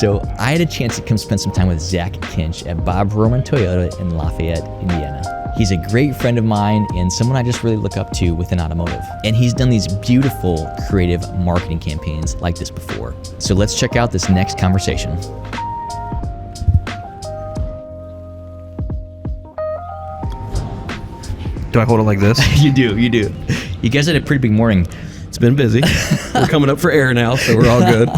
So I had a chance to come spend some time with Zac Kinch at Bob Rohrman Toyota in Lafayette, Indiana. He's a great friend of mine and someone I just really look up to within automotive. And he's done these beautiful creative marketing campaigns like this before. So let's check out this next conversation. Do I hold it like this? You do. You guys had a pretty big morning. It's been busy. We're coming up for air now, so we're all good.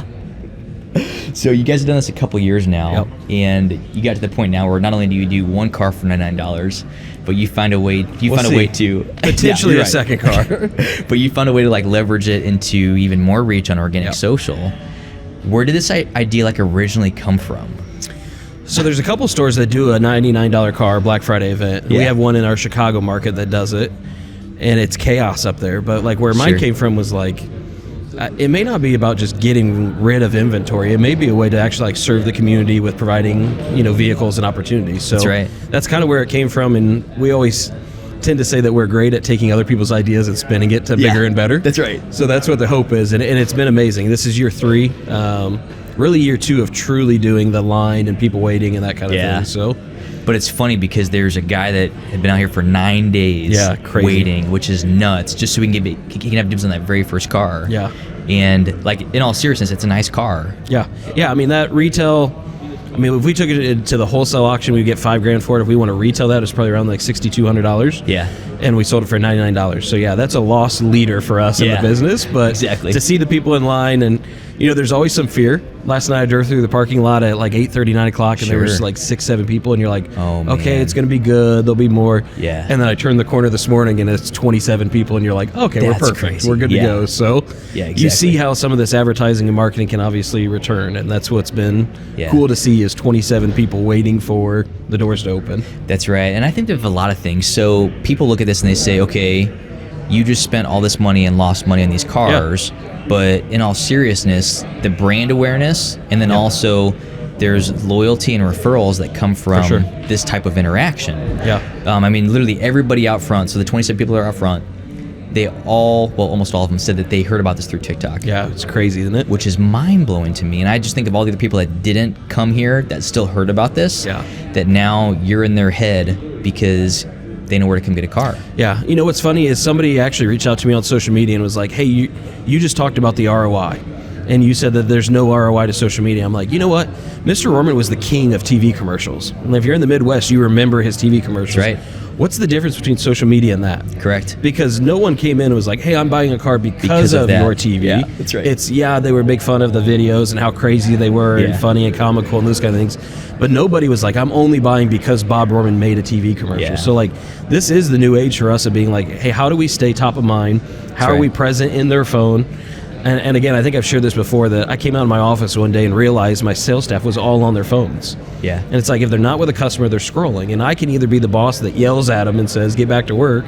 So you guys have done this a couple years now, Yep. and you got to the point now where not only do you do one car for $99, but you find a way. We'll see. To Potentially Yeah, a second car. but you found a way to like leverage it into even more reach on organic Yep. social. Where did this idea like originally come from? So there's a couple stores that do a $99 car Black Friday event. Yeah. We have one in our Chicago market that does it, and it's chaos up there. But like where mine Sure. came from was like, it may not be about just getting rid of inventory. It may be a way to actually like serve the community with providing, vehicles and opportunities. So That's right. That's kind of where it came from, and we always tend to say that we're great at taking other people's ideas and spinning it to bigger and better. That's right. So that's what the hope is, and it's been amazing. This is year 3, really year 2 of truly doing the line and people waiting and that kind of thing. So, But it's funny because there's a guy that had been out here for 9 days crazy. waiting, which is nuts, just so he can have dibs on that very first car. Yeah. And like in all seriousness, it's a nice car. Yeah. I mean, that retail, if we took it to the wholesale auction, we'd get $5,000 for it. If we want to retail that, it's probably around like $6,200. Yeah. And we sold it for $99. So yeah, that's a loss leader for us in the business. But Exactly. to see the people in line, and there's always some fear. Last night I drove through the parking lot at like 8:30, 9 o'clock, and there was like 6-7 people, and you're like, Oh, okay, man. it's going to be good. There'll be more. Yeah. And then I turned the corner this morning, and it's 27 people, and you're like, okay, That's we're perfect. crazy. We're good to Yeah. go. So Yeah, you exactly. see how some of this advertising and marketing can obviously return, and that's what's been Yeah. cool to see is 27 people waiting for the doors to open. That's right. And I think there's a lot of things. So people look at this and they say, okay, you just spent all this money and lost money on these cars. But in all seriousness, the brand awareness, and then also there's loyalty and referrals that come from sure. this type of interaction. Yeah. Literally everybody out front, so the 27 people that are out front, almost all of them said that they heard about this through TikTok. Yeah, it's crazy, isn't it? Which is mind-blowing to me. And I just think of all the other people that didn't come here that still heard about this, that now you're in their head because they know where to come get a car. Yeah. What's funny is somebody actually reached out to me on social media and was like, hey, you just talked about the ROI. And you said that there's no ROI to social media. I'm like, you know what? Mr. Rohrman was the king of TV commercials. And if you're in the Midwest, you remember his TV commercials. That's right. What's the difference between social media and that? Correct. Because no one came in and was like, hey, I'm buying a car because of that. your TV. Yeah, that's right. It's, they were big fun of the videos and how crazy they were and funny and comical and those kind of things. But nobody was like, I'm only buying because Bob Rohrman made a TV commercial. Yeah. So, this is the new age for us of being like, hey, how do we stay top of mind? How are we present in their phone? And again, I think I've shared this before, that I came out of my office one day and realized my sales staff was all on their phones. Yeah. And it's like, if they're not with a customer, they're scrolling. And I can either be the boss that yells at them and says, get back to work,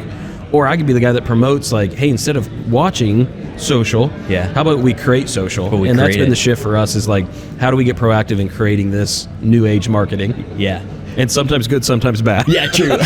or I could be the guy that promotes, like, hey, instead of watching social, how about we create social? And that's been the shift for us, is like, how do we get proactive in creating this new age marketing? Yeah. And sometimes good, sometimes bad. Yeah, true.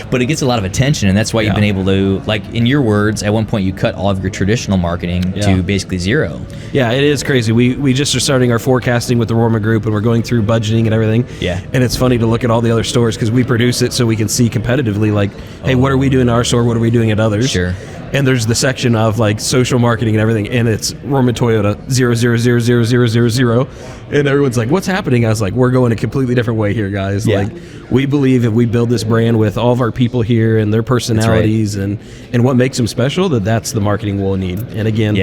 But it gets a lot of attention, and that's why you've been able to, like, in your words, at one point you cut all of your traditional marketing to basically zero. Yeah, it is crazy. We just are starting our forecasting with the Rohrman Group, and we're going through budgeting and everything. Yeah. And it's funny to look at all the other stores because we produce it so we can see competitively, like, hey, what are we doing in our store? What are we doing at others? Sure. And there's the section of like social marketing and everything, and it's Rohrman Toyota 0000000, and everyone's like, "What's happening?" I was like, "We're going a completely different way here, guys. Yeah. Like, we believe if we build this brand with all of our people here and their personalities and what makes them special, that's the marketing we'll need." And again,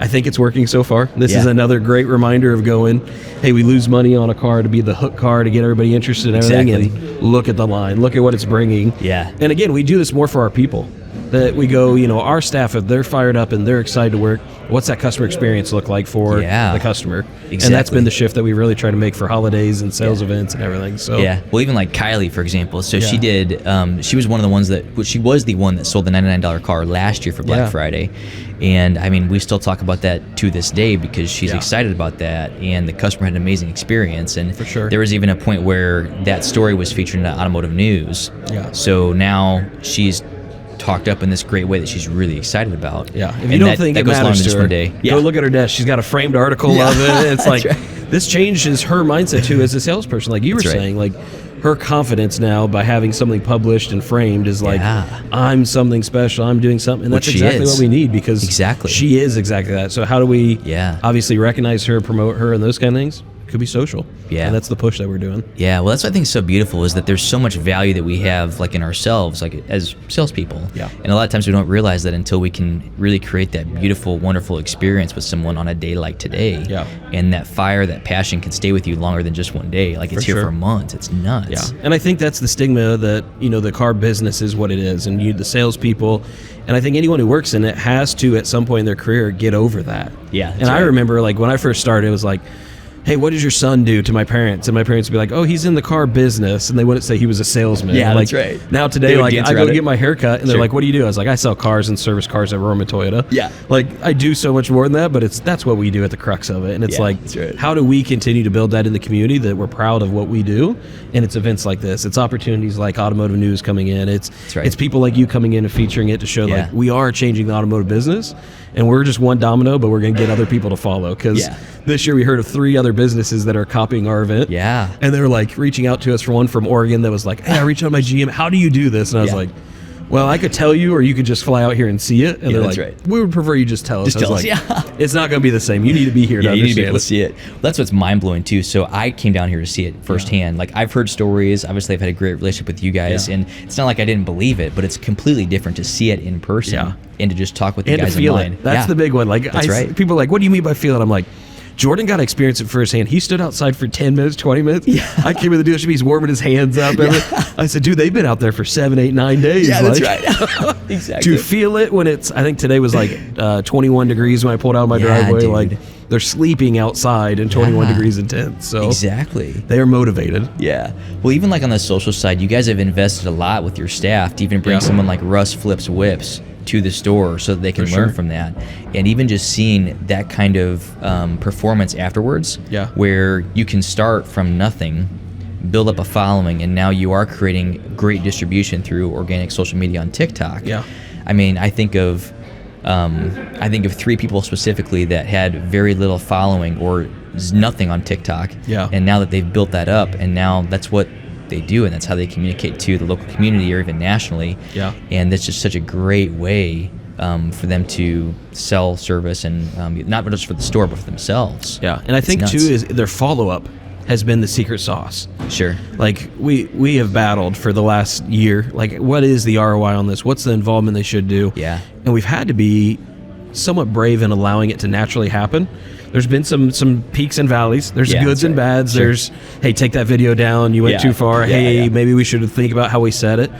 I think it's working so far. This is another great reminder of going, hey, we lose money on a car to be the hook car to get everybody interested in everything, and look at the line, look at what it's bringing. Yeah. And again, we do this more for our people. That we go, our staff, if they're fired up and they're excited to work, what's that customer experience look like for the customer? Exactly. And that's been the shift that we really try to make for holidays and sales events and everything. So well, even like Kylie, for example. So she did. She was one of the ones she was the one that sold the $99 car last year for Black Friday, and I mean, we still talk about that to this day because she's excited about that, and the customer had an amazing experience. And for sure, there was even a point where that story was featured in the automotive news. Yeah. So now she's talked up in this great way that she's really excited about. Yeah. If you don't think it matters to her, day. go look at her desk. She's got a framed article of it. It's like, this changes her mindset too as a salesperson. Like you were saying, like her confidence now by having something published and framed is like, I'm something special, I'm doing something. And that's exactly what we need, because she is exactly that. So how do we obviously recognize her, promote her, and those kind of things? Could be social. And that's the push that we're doing. Well, that's what I think is so beautiful, is that there's so much value that we have, like in ourselves, like as salespeople. And a lot of times we don't realize that until we can really create that beautiful, wonderful experience with someone on a day like today. And that fire, that passion can stay with you longer than just one day. Like it's here for months. It's nuts. And I think that's the stigma that, you know, the car business is what it is, and you, the salespeople, and I think anyone who works in it has to, at some point in their career, get over that. And I remember, like, when I first started, it was like, hey, what does your son do, to my parents? And my parents would be like, oh, he's in the car business. And they wouldn't say he was a salesman. Like, that's right. Now today, like, I go get my hair cut, and they're like, what do you do? I was like, I sell cars and service cars at Rohrman Toyota. Like, I do so much more than that, but that's what we do at the crux of it. And it's like, how do we continue to build that in the community, that we're proud of what we do? And it's events like this. It's opportunities like Automotive News coming in. It's people like you coming in and featuring it to show, like, we are changing the automotive business. And we're just one domino, but we're going to get other people to follow. Because this year we heard of 3 other businesses that are copying our event. And they were like reaching out to us, for one from Oregon that was like, hey, I reached out to my GM. How do you do this? And I was like, well, I could tell you, or you could just fly out here and see it. And they're like, we would prefer you just tell us. Just tell us. It's not going to be the same. You need to be here to understand. You need to be able to see it. Well, that's what's mind-blowing too. So I came down here to see it firsthand. Like, I've heard stories. Obviously, I've had a great relationship with you guys. And it's not like I didn't believe it, but it's completely different to see it in person and to just talk with the guys to feel in line. It. That's the big one. Like, people are like, what do you mean by feel it? I'm like, Jordan got to experience it firsthand. He stood outside for 10 minutes, 20 minutes. I came in the dealership. He's warming his hands up. I said, dude, they've been out there for 7, 8, 9 days. That's right. Exactly. To feel it when it's, I think today was like 21 degrees when I pulled out of my driveway. Dude. Like, they're sleeping outside in 21 degrees intense. So they are motivated. Well, even like on the social side, you guys have invested a lot with your staff to even bring someone like Russ Flips Whips to the store so that they can learn from that. And even just seeing that kind of performance afterwards, where you can start from nothing, build up a following, and now you are creating great distribution through organic social media on TikTok. I mean, I think of 3 people specifically that had very little following or nothing on TikTok. And now that they've built that up, and now that's what they do, and that's how they communicate to the local community or even nationally. And that's just such a great way for them to sell service, and not just for the store, but for themselves. And I think too is their follow-up has been the secret sauce. Like, we have battled for the last year, like, what is the ROI on this? What's the involvement they should do? And we've had to be somewhat brave in allowing it to naturally happen. There's been some peaks and valleys. There's goods and bads. There's, hey, take that video down. You went too far. Maybe we should think about how we said it.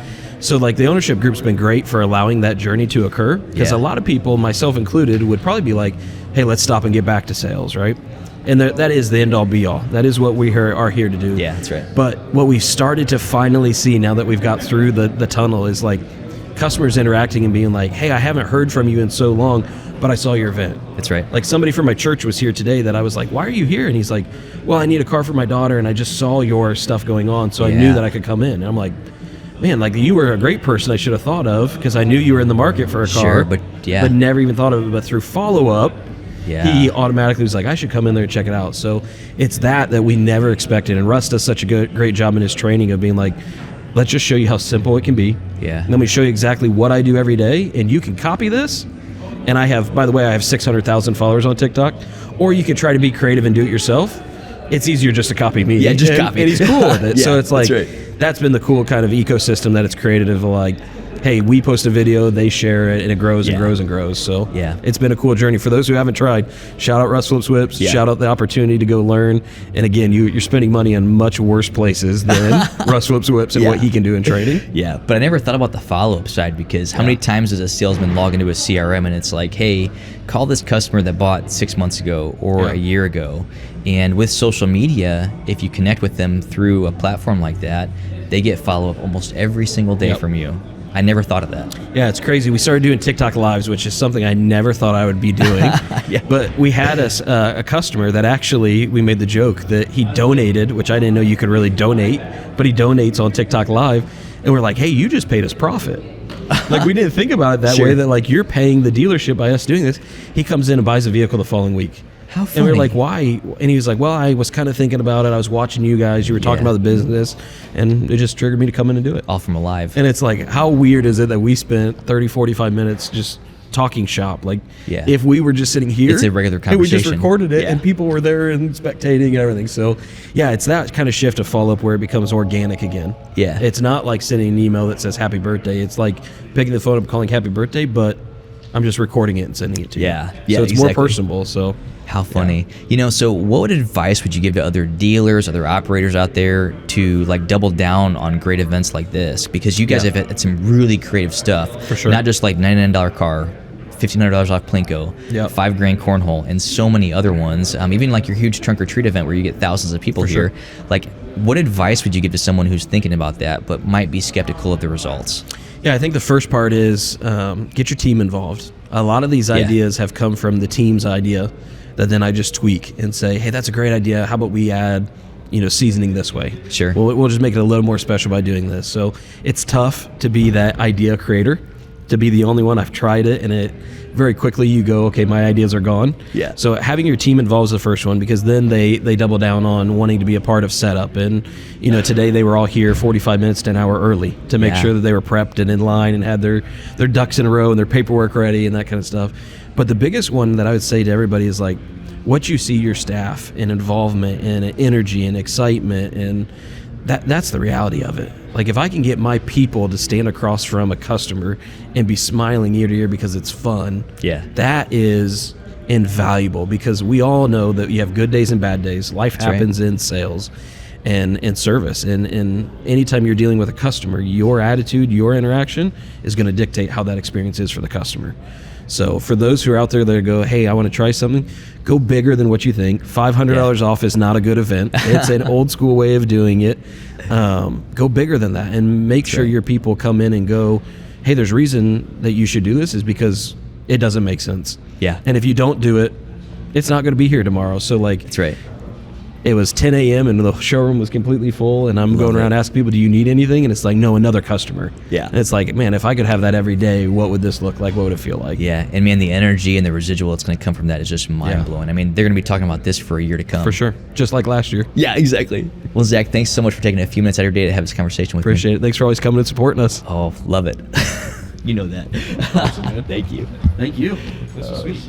So, like, the ownership group's been great for allowing that journey to occur, because a lot of people, myself included, would probably be like, hey, let's stop and get back to sales, right? And that is the end-all, be-all. That is what we are here to do. That's right. But what we've started to finally see now that we've got through the tunnel is, like, customers interacting and being like, hey, I haven't heard from you in so long, but I saw your event. That's right. Like, somebody from my church was here today that I was like, why are you here? And he's like, well, I need a car for my daughter, and I just saw your stuff going on, so I knew that I could come in. And I'm like, man, like, you were a great person I should have thought of, because I knew you were in the market for a car, but never even thought of it. But through follow-up, he automatically was like, I should come in there and check it out. So it's that we never expected. And Russ does such a great job in his training of being like, let's just show you how simple it can be. And then we show you exactly what I do every day, and you can copy this. And I have, by the way, I have 600,000 followers on TikTok. Or you could try to be creative and do it yourself. It's easier just to copy me. Just copy. And he's cool with it. So it's like, that's been the cool kind of ecosystem that it's created of, like, hey, we post a video, they share it, and it grows and grows and grows. So it's been a cool journey. For those who haven't tried, shout out Russ Flips Whips. Shout out the opportunity to go learn. And again, you're spending money on much worse places than Russ Flips Whips and what he can do in training. But I never thought about the follow-up side, because how many times does a salesman log into a CRM and it's like, hey, call this customer that bought 6 months ago or a year ago. And with social media, if you connect with them through a platform like that, they get follow-up almost every single day from you. I never thought of that. Yeah, it's crazy. We started doing TikTok Lives, which is something I never thought I would be doing. But we had a customer that actually, we made the joke that he donated, which I didn't know you could really donate, but he donates on TikTok Live. And we're like, hey, you just paid us profit. Like, we didn't think about it that way, that, like, you're paying the dealership by us doing this. He comes in and buys a vehicle the following week. How funny. And we were like, why? And he was like, well, I was kind of thinking about it. I was watching you guys. You were talking about the business. And it just triggered me to come in and do it. All from Alive. And it's like, how weird is it that we spent 30, 45 minutes just talking shop? Like, if we were just sitting here, it's a regular conversation. And we just recorded it, and people were there and spectating and everything. So, yeah, it's that kind of shift of follow-up where it becomes organic again. Yeah. It's not like sending an email that says happy birthday. It's like picking the phone up, calling happy birthday, but I'm just recording it and sending it to you. Yeah, So it's more personable. So how funny. So what advice would you give to other dealers, other operators out there to like double down on great events like this? Because you guys have had some really creative stuff. For sure. Not just like $99 car, $1,500 off Plinko, $5,000 cornhole, and so many other ones. Even like your huge trunk or treat event where you get thousands of people here. Sure. Like, what advice would you give to someone who's thinking about that but might be skeptical of the results? Yeah, I think the first part is get your team involved. A lot of these ideas have come from the team's idea that then I just tweak and say, hey, that's a great idea. How about we add, seasoning this way? Sure. We'll just make it a little more special by doing this. So it's tough to be that idea creator, to be the only one. I've tried it, and it very quickly you go, okay, my ideas are gone. Yeah. So having your team involved is the first one, because then they double down on wanting to be a part of setup. And today they were all here 45 minutes to an hour early to make sure that they were prepped and in line and had their ducks in a row and their paperwork ready and that kind of stuff. But the biggest one that I would say to everybody is like, what you see your staff and involvement and energy and excitement, and that's the reality of it. Like, if I can get my people to stand across from a customer and be smiling ear to ear because it's fun, that is invaluable, because we all know that you have good days and bad days. Life happens in sales and in service. And anytime you're dealing with a customer, your attitude, your interaction is going to dictate how that experience is for the customer. So for those who are out there that go, hey, I want to try something, go bigger than what you think. $500 off is not a good event. It's an old school way of doing it. Go bigger than that, and make sure your people come in and go, hey, there's a reason that you should do this, is because it doesn't make sense. Yeah. And if you don't do it, it's not going to be here tomorrow. So like, that's right. It was 10 a.m. and the showroom was completely full, and I'm going around asking people, do you need anything? And it's like, no, another customer. Yeah. And it's like, man, if I could have that every day, what would this look like? What would it feel like? Yeah. And man, the energy and the residual that's going to come from that is just mind blowing. I mean, they're going to be talking about this for a year to come. For sure. Just like last year. Yeah, exactly. Well, Zach, thanks so much for taking a few minutes out of your day to have this conversation with me. Appreciate it. Thanks for always coming and supporting us. Oh, love it. You know that. Awesome, man. Thank you. Thank you. This is sweet.